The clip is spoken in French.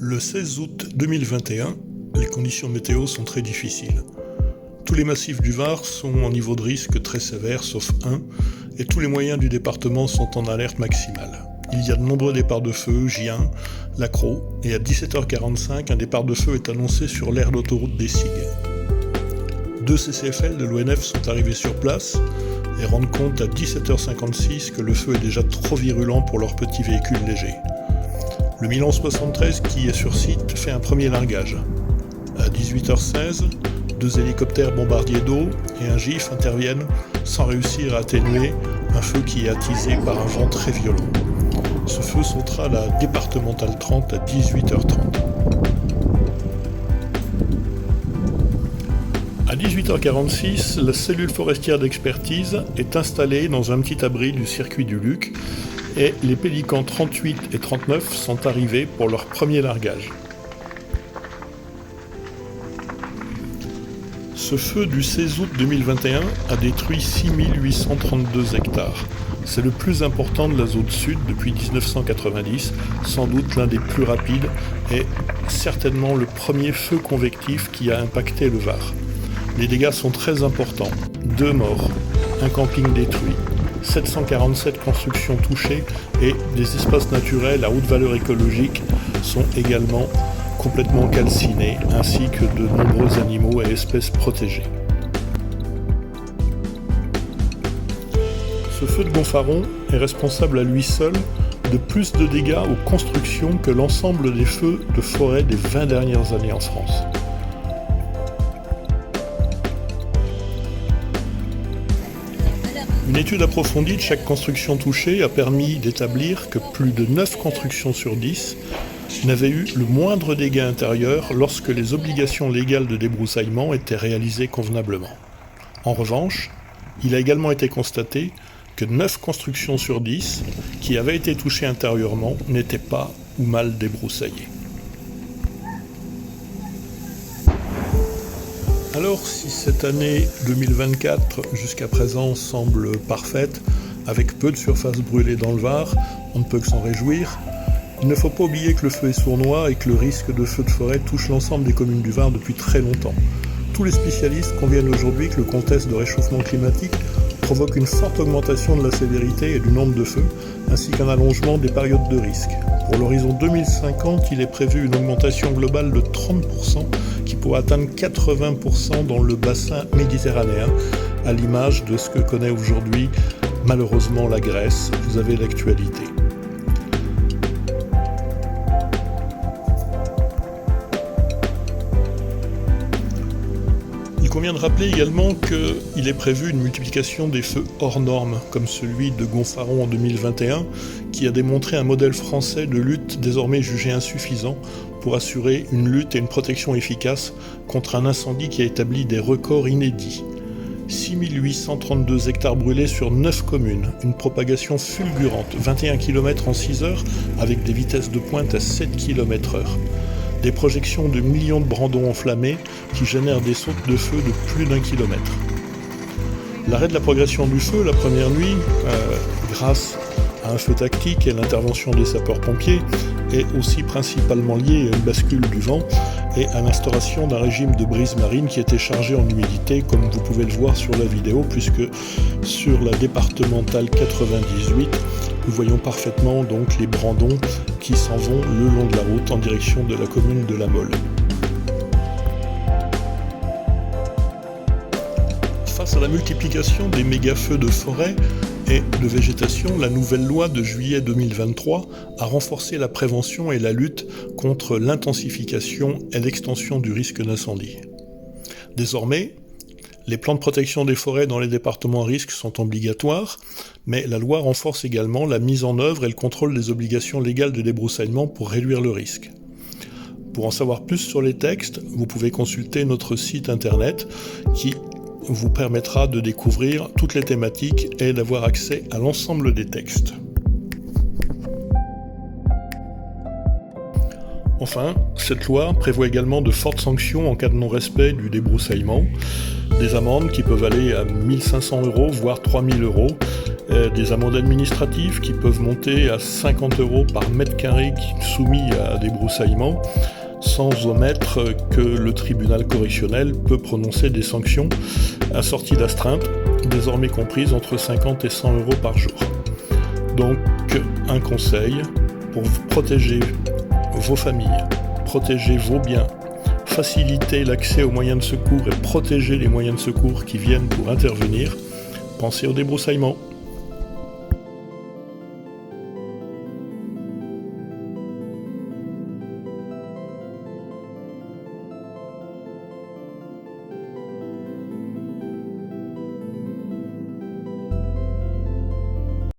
Le 16 août 2021, les conditions météo sont très difficiles. Tous les massifs du Var sont en niveau de risque très sévère, sauf un, et tous les moyens du département sont en alerte maximale. Il y a de nombreux départs de feu, Gien, Lacroix, et à 17h45, un départ de feu est annoncé sur l'aire d'autoroute des Sigues. 2 CCFL de l'ONF sont arrivés sur place et rendent compte à 17h56 que le feu est déjà trop virulent pour leurs petits véhicules légers. Le Milan 73 qui est sur site fait un premier largage. À 18h16, 2 hélicoptères bombardiers d'eau et un GIF interviennent sans réussir à atténuer un feu qui est attisé par un vent très violent. Ce feu sautera à la départementale 30 à 18h30. À 18h46, la cellule forestière d'expertise est installée dans un petit abri du circuit du Luc et les pélicans 38 et 39 sont arrivés pour leur premier largage. Ce feu du 16 août 2021 a détruit 6832 hectares. C'est le plus important de la zone sud depuis 1990, sans doute l'un des plus rapides et certainement le premier feu convectif qui a impacté le Var. Les dégâts sont très importants, 2 morts, un camping détruit, 747 constructions touchées et des espaces naturels à haute valeur écologique sont également complètement calcinés, ainsi que de nombreux animaux et espèces protégées. Ce feu de Gonfaron est responsable à lui seul de plus de dégâts aux constructions que l'ensemble des feux de forêt des 20 dernières années en France. Une étude approfondie de chaque construction touchée a permis d'établir que plus de 9 constructions sur 10 n'avaient eu le moindre dégât intérieur lorsque les obligations légales de débroussaillement étaient réalisées convenablement. En revanche, il a également été constaté que 9 constructions sur 10 qui avaient été touchées intérieurement n'étaient pas ou mal débroussaillées. Alors, si cette année 2024 jusqu'à présent semble parfaite, avec peu de surface brûlée dans le Var, on ne peut que s'en réjouir. Il ne faut pas oublier que le feu est sournois et que le risque de feu de forêt touche l'ensemble des communes du Var depuis très longtemps. Tous les spécialistes conviennent aujourd'hui que le contexte de réchauffement climatique provoque une forte augmentation de la sévérité et du nombre de feux, ainsi qu'un allongement des périodes de risque. Pour l'horizon 2050, il est prévu une augmentation globale de 30% qui pourrait atteindre 80% dans le bassin méditerranéen, à l'image de ce que connaît aujourd'hui malheureusement la Grèce. Vous avez l'actualité. Il convient de rappeler également qu'il est prévu une multiplication des feux hors normes, comme celui de Gonfaron en 2021, qui a démontré un modèle français de lutte désormais jugé insuffisant pour assurer une lutte et une protection efficace contre un incendie qui a établi des records inédits. 6832 hectares brûlés sur 9 communes, une propagation fulgurante, 21 km en 6 heures avec des vitesses de pointe à 7 km/h. Des projections de millions de brandons enflammés qui génèrent des sautes de feu de plus d'1 kilomètre. L'arrêt de la progression du feu la première nuit, grâce à un feu tactique et l'intervention des sapeurs-pompiers, est aussi principalement lié à une bascule du vent et à l'instauration d'un régime de brise marine qui était chargé en humidité, comme vous pouvez le voir sur la vidéo, puisque sur la départementale 98, nous voyons parfaitement donc les brandons qui s'en vont le long de la route en direction de la commune de La Mole. Face à la multiplication des méga-feux de forêt et de végétation, la nouvelle loi de juillet 2023 a renforcé la prévention et la lutte contre l'intensification et l'extension du risque d'incendie. Désormais, les plans de protection des forêts dans les départements à risque sont obligatoires, mais la loi renforce également la mise en œuvre et le contrôle des obligations légales de débroussaillement pour réduire le risque. Pour en savoir plus sur les textes, vous pouvez consulter notre site internet qui vous permettra de découvrir toutes les thématiques et d'avoir accès à l'ensemble des textes. Enfin, cette loi prévoit également de fortes sanctions en cas de non-respect du débroussaillement, des amendes qui peuvent aller à 1 500 €, voire 3 000 €, des amendes administratives qui peuvent monter à 50 € par mètre carré soumis à débroussaillement, sans omettre que le tribunal correctionnel peut prononcer des sanctions assorties d'astreintes, désormais comprises entre 50 et 100 € par jour. Donc, un conseil pour protéger vos familles, protéger vos biens, faciliter l'accès aux moyens de secours et protéger les moyens de secours qui viennent pour intervenir, pensez au débroussaillement.